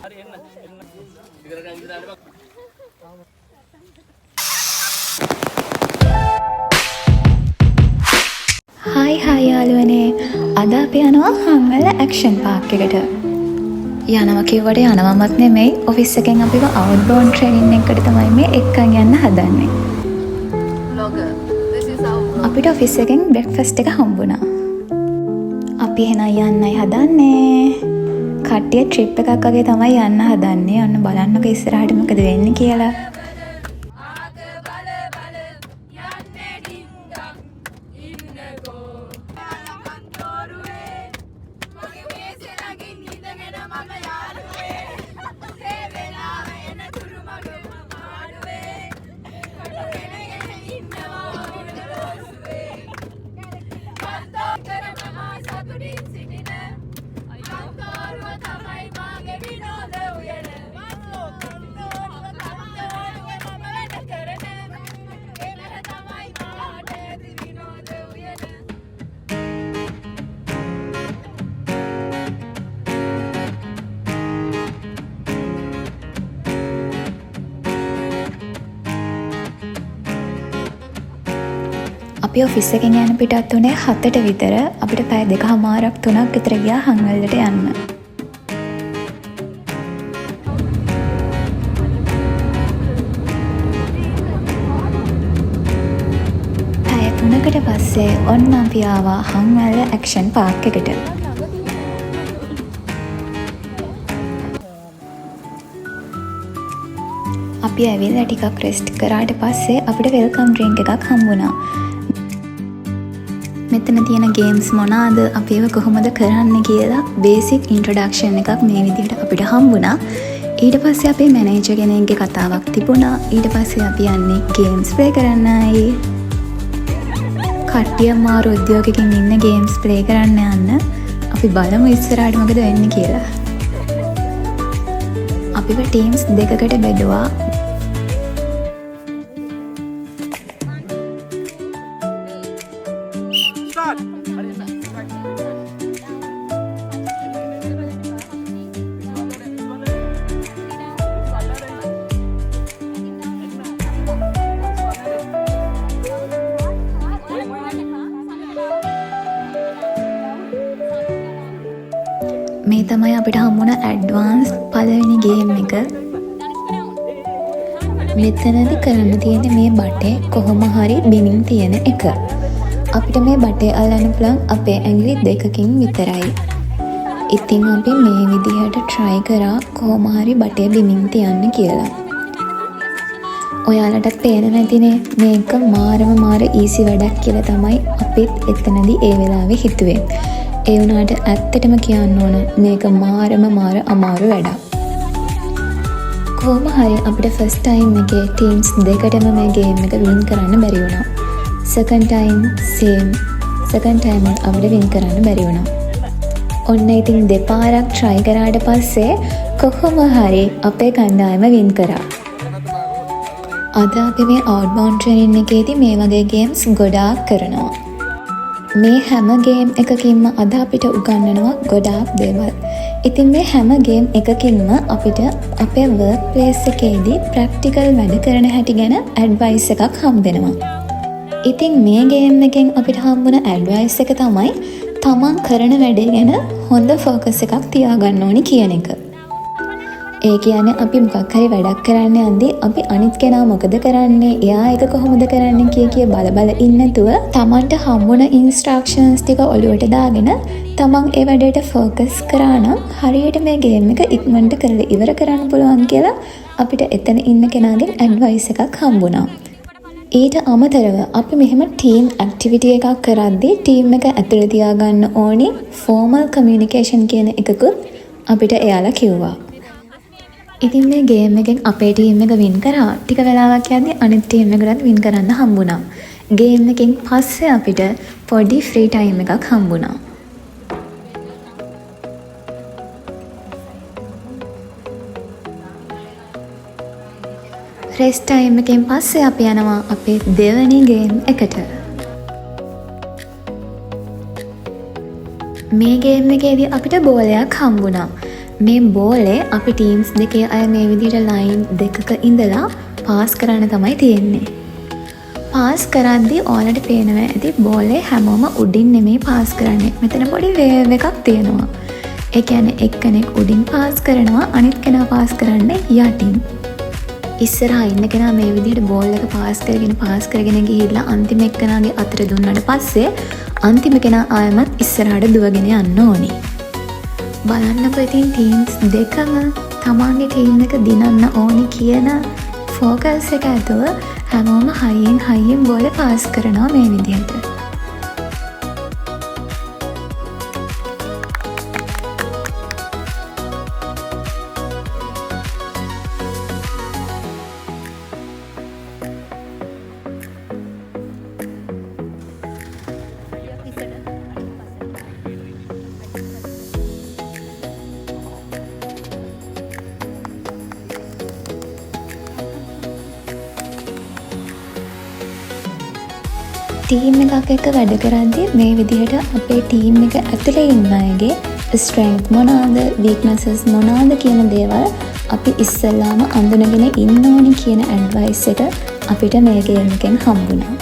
Hi hi යාළුවනේ. අද අපි යනවා හංගල ඇක්ෂන් පාක් එකට. යනවා කිව්වට යනවමත් නෙමෙයි. ඔෆිස් එකෙන් අපිව අවුට්බවුන්ඩ් ට්‍රේනින් එකකට තමයි මේ එක්කන් යන්න හදන්නේ. අපිට ඔෆිස් එකෙන් බ්‍රෙක්ෆාස්ට් එක හම්බුණා. අපි එහෙනම් යන්නයි හදන්නේ. කට්ටිය ට්‍රිප් එකක් වගේ තමයි යන්න හදන්නේ. අන්න බලන්නකෝ ඉස්සරහට මොකද වෙන්නේ කියලා. අපි ඔෆිස් එකෙන් යන පිටත් උනේ 7ට විතර. අපිට පැය 2:00මාරක් 3ක් විතර ගියා හංගල්ලට යන්න. පැය 3කට පස්සේ ඔන්න අපි ආවා හංගල්ල ඇක්ෂන් පාක් එකට. අපි ඇවිල්ලා ටිකක් රෙස්ට් කරාට පස්සේ අපිට වෙල්කම් ඩ්‍රින්ක් එකක් හම්බුණා. මෙතන තියෙන ගේම්ස් මොනවාද, අපි ඒව කොහොමද කරන්න කියලා බේසික් ඉන්ට්‍රොඩක්ෂන් එකක් මේ විදිහට අපිට හම්බුණා. ඊට පස්සේ අපේ මැනේජර් කෙනෙක්ගේ කතාවක් තිබුණා. ඊට පස්සේ අපි යන්නේ ගේම්ස් ප්ලේ කරන්නයි. කට්ටිය මාරු උද්‍යෝගයකින් ඉන්න ගේම්ස් ප්ලේ කරන්න යන්න. අපි බලමු ඉස්සරහට මොකද වෙන්නේ කියලා. අපිව ටීම්ස් දෙකකට බෙදුවා. මේ තමයි අපිට හම්බුණ ඇඩ්වාන්ස් පළවෙනි ගේම් එක. මෙතනදි කරන්න තියෙන්නේ මේ බටේ කොහොම හරි බිමින් තියෙන එක. අපිට මේ බටේ අල්ලන්න පුළුවන් අපේ ඇඟිලි 2කින් විතරයි. ඉතින් අපි මේ විදිහට try කරා කොහොම හරි බටේ බිමින් තියන්න කියලා. ඔයාලටත් පේනවා ඇතිනේ මේක මාර ඊසි වැඩක් කියලා තමයි අපිත් එතනදී ඒ වෙලාවේ හිතුවේ. ඒ වුණාට ඇත්තටම කියන්න ඕන මේක මාර අමාරු වැඩක්. කොහොම හරි අපිට ෆස්ට් ටයිම් එකේ ටීම්ස් දෙකටම මේ ගේම් එක වින් කරන්න බැරි වුණා. Second time same. Second time අපිට වින් කරන්න බැරි වුණා. ඔන්න ඉතින් දෙපාරක් try කරාට පස්සේ කොහොම හරි අපේ කණ්ඩායම වින් කරා. අද අපි මේ අවුට්බවුන්ඩ් ට්‍රේනින් එකේදී මේ වගේ ගේම්ස් ගොඩාක් කරනවා. මේ හැම ගේම් එකකින්ම අද අපිට උගන්වනවා ගොඩාක් දේවල්. ඉතින් මේ හැම ගේම් එකකින්ම අපිට අපේ වර්ක් ප්ලේස් එකේදී ප්‍රැක්ටිකල් වැඩ කරන හැටි ගැන ඇඩ්වයිස් එකක් හම්බෙනවා. ඉතින් මේ ගේම් එකෙන් අපිට හම්බුණ ඇඩ්වයිස් එක තමයි තමන් කරන වැඩේ ගැන හොඳ ෆෝකස් එකක් තියාගන්න ඕනි කියන එක. ඒ කියන්නේ අපි මොකක් හරි වැඩක් කරන්න යද්දී අපි අනිත් කෙනා මොකද කරන්නේ, එයා ඒක කොහොමද කරන්නේ කිය බල ඉන්න නැතුව තමන්ට හම්බුණ ඉන්ස්ට්‍රක්ෂන්ස් ටික ඔලුවට දාගෙන තමන් ඒ වැඩේට ෆෝකස් කරා නම් හරියට මේ ගේම් එක ඉක්මනට කරලා ඉවර කරන්න පුළුවන් කියලා අපිට එතන ඉන්න කෙනාගෙන් ඇඩ්වයිස් එකක් හම්බුණා. ඊට අමතරව අපි මෙහෙම ටීම් ඇක්ටිවිටි එකක් කරද්දී ටීම් එක ඇතුළේ තියාගන්න ඕනි ෆෝමල් කමියුනිකේෂන් කියන එකකුත් අපිට එයාලා කිව්වා. ඉතින් මේ ගේම් එකෙන් අපේ ටීම් එක වින් කරා. ටික වෙලාවක් යද්දී අනිත් ටීම් එකටත් වින් කරන්න හම්බුණා. ගේම් එකෙන් පස්සේ අපිට පොඩි ෆ්‍රී ටයිම් එකක් හම්බුණා. රෙස්ට් ටයිම් එකෙන් පස්සේ අපි යනවා අපේ දෙවැනි ගේම් එකට. මේ ගේම් එකේදී අපිට බෝලයක් හම්බුණා. මේ බෝලේ අපි ටීම්ස් දෙකේ අය මේ විදිහට ලයින් දෙකක ඉඳලා පාස් කරන්න තමයි තියෙන්නේ. පාස් කරද්දී ඔයාලට පේනවා ඇති බෝලේ හැමෝම උඩින් නෙමෙයි පාස් කරන්නේ. මෙතන පොඩි වේව් එකක් තියෙනවා. ඒ කියන්නේ එක්කෙනෙක් උඩින් පාස් කරනවා අනිත් කෙනා පාස් කරන්නේ යටින්. ඉස්සරහා ඉන්න කෙනා මේ විදිහට බෝල් එක පාස් කරගෙන ගිහිල්ලා අන්තිම එක්කෙනාගේ අතට දුන්නාට පස්සේ අන්තිම කෙනා ආයමත් ඉස්සරහට දුවගෙන යන්න ඕනේ. බලන්නකො ඉතින් ටීම්ස් දෙකම තමන්ගේ ටීම් එක දිනන්න ඕනි කියන ෆෝකස් එක ඇතුව හැමෝම හයියෙන් බෝල පාස් කරනවා මේ විදිහට. ටීම් එකක් එක්ක වැඩ කරද්දී මේ විදිහට අපේ ටීම් එක ඇතුලේ ඉන්න අයගේ ස්ට්‍රෙන්ග්ත් මොනවාද, වීක්නසස් මොනවාද කියන දේවල් අපි ඉස්සෙල්ලාම අඳුනගෙන ඉන්න ඕනි කියන ඇඩ්වයිස් එක අපිට මේ ගේම් එකෙන් හම්බුණා.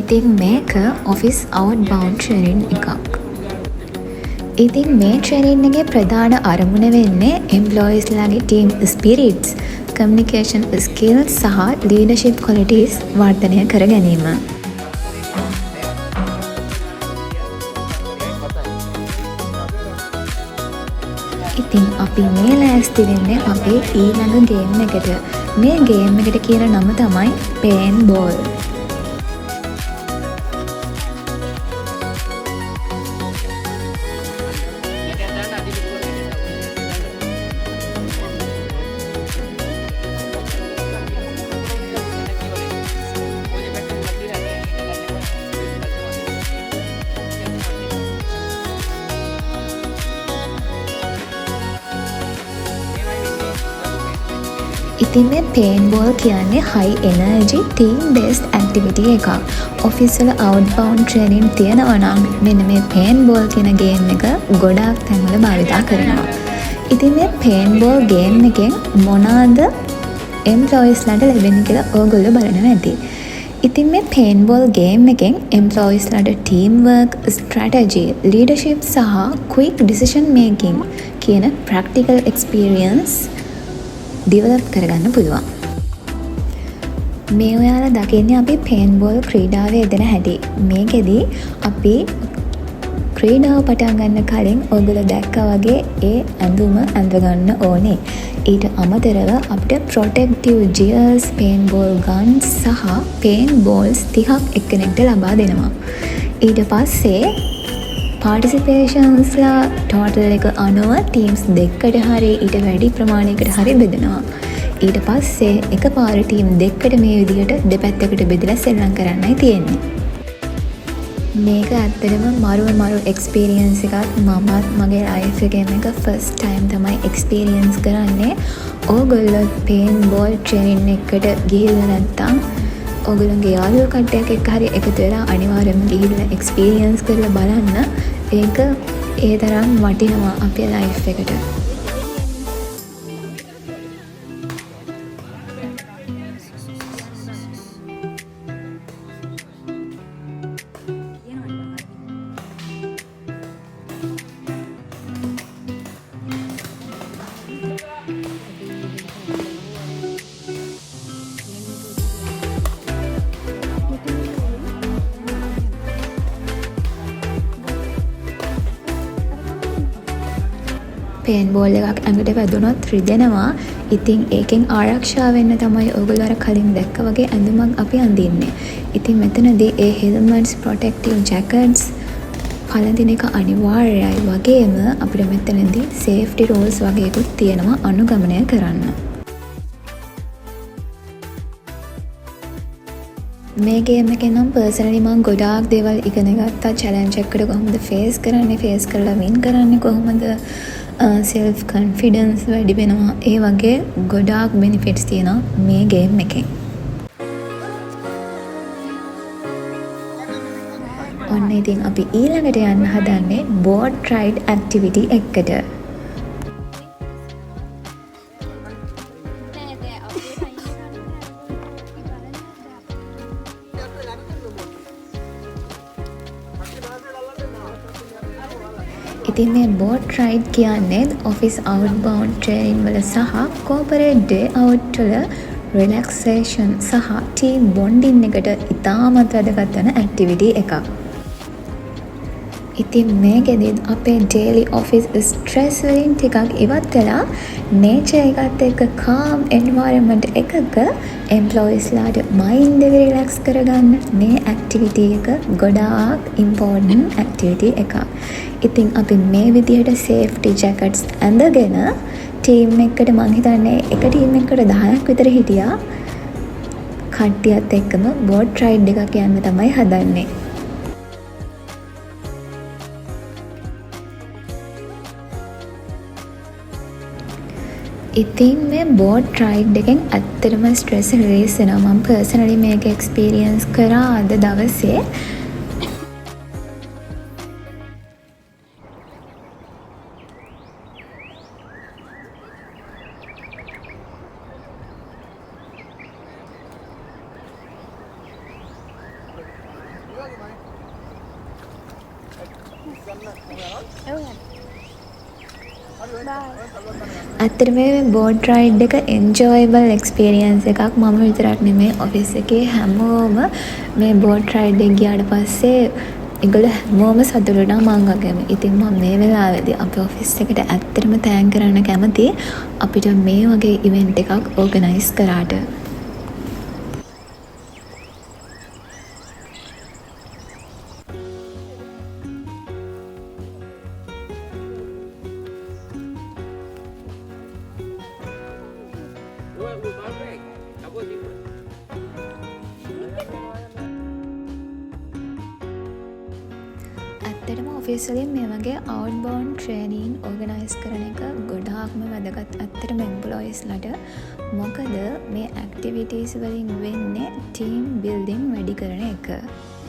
ඉතින් මේක ඔෆිස් අවුට්බවුන්ඩ් ට්‍රේනින් එකක්. ඉතින් මේ ට්‍රේනින් එකේ ප්‍රධාන අරමුණ වෙන්නේ එම්ප්ලොයිස්ලාගේ ටීම් ස්පිරිට්ස්, කමියුනිකේෂන් ස්කිල්ස් සහ ලීඩර්ෂිප් ක්වොලිටීස් වර්ධනය කර ගැනීම. ඉතින් අපි මේ ලෑස්ති වෙන්නේ අපේ ඊළඟ ගේම් එකට. මේ ගේම් එකට කියන නම තමයි පේන්බෝල්. ඉතින් මේ පේන්බෝල් කියන්නේ හයි එනර්ජි ටීම් බේස්ඩ් ඇක්ටිවිටි එකක්. ඔෆිස් වල අවුට්බවුන්ඩ් ට්‍රේනින් තියෙනවා නම් මෙන්න මේ පේන්බෝල් කියන ගේම් එක ගොඩාක් තැන්වල භාවිතා කරනවා. ඉතින් මේ පේන්බෝල් ගේම් එකෙන් මොනවාද එම්ප්ලොයිස්ලාට ලැබෙන්නේ කියලා ඕගොල්ලෝ බලනවා ඇති. ඉතින් මේ පේන්බෝල් ගේම් එකෙන් එම්ප්ලොයිස්ලාට ටීම් වර්ක්, ස්ට්‍රැටජි, ලීඩර්ෂිප් සහ ක්වික් ඩිසිෂන් මේකින් කියන ප්‍රැක්ටිකල් එක්ස්පීරියන්ස් ඩිවලප් කරගන්න පුළුවන්. මේ ඔයාලා දකින්නේ අපි පේන්බෝල් ක්‍රීඩාවේ යෙදෙන හැටි. මේකෙදී අපි ක්‍රීඩාව පටන් ගන්න කලින් ඔයගොල්ලෝ දැක්කා වගේ ඒ ඇඳුම ඇඳගන්න ඕනේ. ඊට අමතරව අපිට ප්‍රොටෙක්ටිව් ජියර්ස්, පේන්බෝල් ගන්ස් සහ පේන්බෝල්ස් 30ක් එක්කෙනෙක්ට ලබා දෙනවා. ඊට පස්සේ පාටිසිපේෂන්ස්ලා ටෝටල් එක අනුව ටීම්ස් දෙකකට හරි ඊට වැඩි ප්‍රමාණයකට හරි බෙදනවා. ඊට පස්සේ එක පාර ටීම් දෙකකට මේ විදිහට දෙපැත්තකට බෙදලා සෙල්ලම් කරන්නයි තියෙන්නේ. මේක ඇත්තටම මරු එක්ස්පීරියන්ස් එකක්. මමත් මගේ ලයිෆ් එකේම එක ෆස්ට් ටයිම් තමයි එක්ස්පීරියන්ස් කරන්නේ. ඕගොල්ලෝ පේන්බෝල් ට්‍රේනින් එකට ගිහිල්ලා නැත්තම් ඔගොල්ලන්ගේ යාළුවෝ කට්ටියක් එක්ක හරි එකතු වෙලා අනිවාර්යයෙන්ම ගිහිල්ලා එක්ස්පීරියන්ස් කරලා බලන්න. ඒක ඒ තරම් වටිනවා අපේ ලයිෆ් එකට. පේන්බෝල් එකක් ඇඟට වැදුනොත් රිදෙනවා. ඉතින් ඒකෙන් ආරක්ෂා වෙන්න තමයි ඔයගොල්ලෝ අර කලින් දැක්ක වගේ ඇඳුමක් අපි අඳින්නේ. ඉතින් මෙතනදී ඒ හෙල්මට්ස්, ප්‍රොටෙක්ටිව් ජැකට්ස් පළඳින එක අනිවාර්යයි. වගේම අපිට මෙතනදී සේෆ්ටි රූල්ස් වගේකුත් තියෙනවා අනුගමනය කරන්න. මේ ගේම් එකේ නම් පර්සනලි මම ගොඩාක් දේවල් ඉගෙන ගත්තා. චැලෙන්ජ් එකකට කොහොමද ෆේස් කරන්නේ, ෆේස් කරලා වින් කරන්නේ කොහොමද, සෙල්ෆ් කොන්ෆිඩන්ස් වැඩි වෙනවා. ඒ වගේ ගොඩාක් බෙනිෆිට්ස් තියෙනවා මේ ගේම් එකෙන්. ඔන්න ඉතින් අපි ඊළඟට යන්න හදන්නේ boat ride activity එකකට. ඉතින් මේ boat ride කියන්නේ office outbound training වල සහ corporate day out වල relaxation සහ team bonding එකට ඉතාමත් වැදගත් වෙන activity එකක්. ඉතින් මේකෙදිත් අපේ daily office stress වලින් ටිකක් ඉවත් වෙලා nature එකත් එක්ක calm environment එකක employees ලාට mind එක relax කරගන්න මේ activity එක ගොඩාක් important activity එකක්. ඉතින් අපි මේ විදිහට safety jackets ඇඳගෙන team එකකට මං හිතන්නේ එක team එකකට 10ක් විතර හිටියා. කට්ටියත් එක්කම boat ride එකක් යන්න තමයි හදන්නේ. ඉතින් මේ boat ride එකෙන් ඇත්තටම stress release වෙනවා. මම personally මේක experience කරා අද දවසේ. ඇත්තටම මේ boat ride එක enjoyable experience එකක්. මම විතරක් නෙමෙයි ඔෆිස් එකේ හැමෝම මේ boat ride එක ගියාට පස්සේ ඒගොල්ලෝ හැමෝම සතුටු වුණා මං වගේම. ඉතින් මම මේ වෙලාවේදී අපේ ඔෆිස් එකට ඇත්තටම තෑන්ක් කරන්න කැමතියි අපිට මේ වගේ event එකක් organize කරාට. ඇත්තටම ඔෆිස් වලින් මේ වගේ outbound training organize කරන එක ගොඩාක්ම වැදගත්. ඇත්තටම employees ලාට මොකද මේ activities වලින් වෙන්නේ team building වැඩි කරන එක.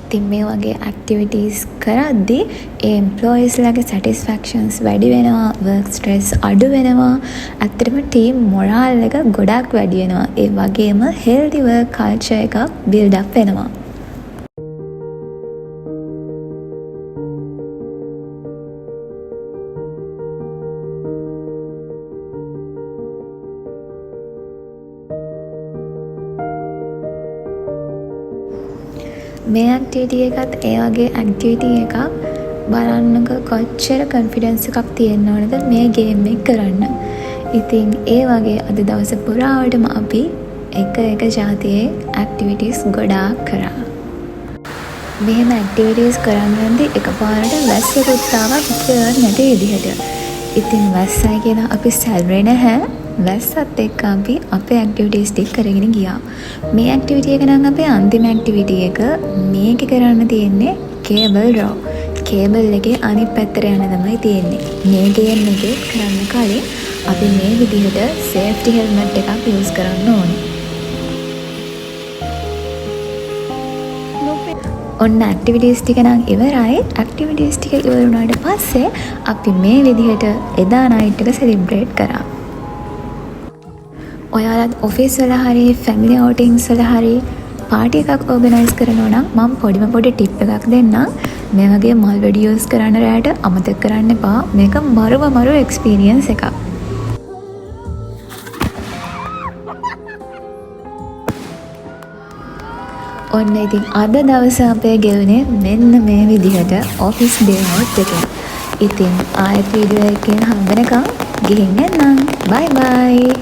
ඉතින් මේ වගේ activities කරද්දී ඒ employees ලාගේ satisfactions වැඩි වෙනවා, work stress අඩු වෙනවා. ඇත්තටම team morale එක ගොඩක් වැඩි වෙනවා. ඒ වගේම healthy work culture එකක් build up වෙනවා. මේ ඇක්ටිවිටි එකත් ඒ වගේ ඇක්ටිවිටි එකක් බලන්නක කොච්චර කොන්ෆිඩන්ස් එකක් තියෙන්න ඕනද මේ ගේම් එක කරන්න. ඉතින් ඒ වගේ අද දවස පුරාවටම අපි එක ජාතියේ ඇක්ටිවිටීස් ගොඩාක් කරා. මෙහෙම ඇක්ටිවිටීස් කරන්නදී එකපාරට වැස්සකුත් ආවා හිතේ නැති විදිහට. ඉතින් වැස්සයි කියලා අපි සැලුවේ නැහැ. වැස්සත් එක්ක අපි අපේ ඇක්ටිවිටීස් ටික කරගෙන ගියා. මේ ඇක්ටිවිටි එක නම් අපේ අන්තිම ඇක්ටිවිටි එක. මේක කරන්න තියෙන්නේ කේබල් රෝ. කේබල් එකේ අනිත් පැත්තට යන තමයි තියෙන්නේ. මේ ගේම් එකේ කරන්න කලින් අපි මේ විදිහට සේෆ්ටි හෙල්මට් එකක් යූස් කරන්න ඕනේ. ඔන්න ඇක්ටිවිටීස් ටික නම් ඉවරයි. ඇක්ටිවිටීස් ටික ඉවර වුණාට පස්සේ අපි මේ විදිහට එදා නයිට් එක සෙලිබ්‍රේට් කරා. ඔයාලත් ඔෆිස් වල හරි ෆැමිලි අවුටින්ග්ස් වල හරි පාටි එකක් ඕගනයිස් කරනවා නම් මම පොඩි ටිප් එකක් දෙන්නම්. මේ වගේ මල් වෙඩි යූස් කරන්න රැයට අමතක කරන්න එපා. මේක මරු එක්ස්පීරියන්ස් එකක්. ඔන්න ඉතින් අද දවස අපේ ගෙවුනේ මෙන්න මේ විදිහට ඔෆිස් ඩේ අවුට් එකෙන්. ඉතින් ආයෙත් වීඩියෝ එකකින් හම්බ වෙනකම් ගිහින් එන්නම්. බයි බයි.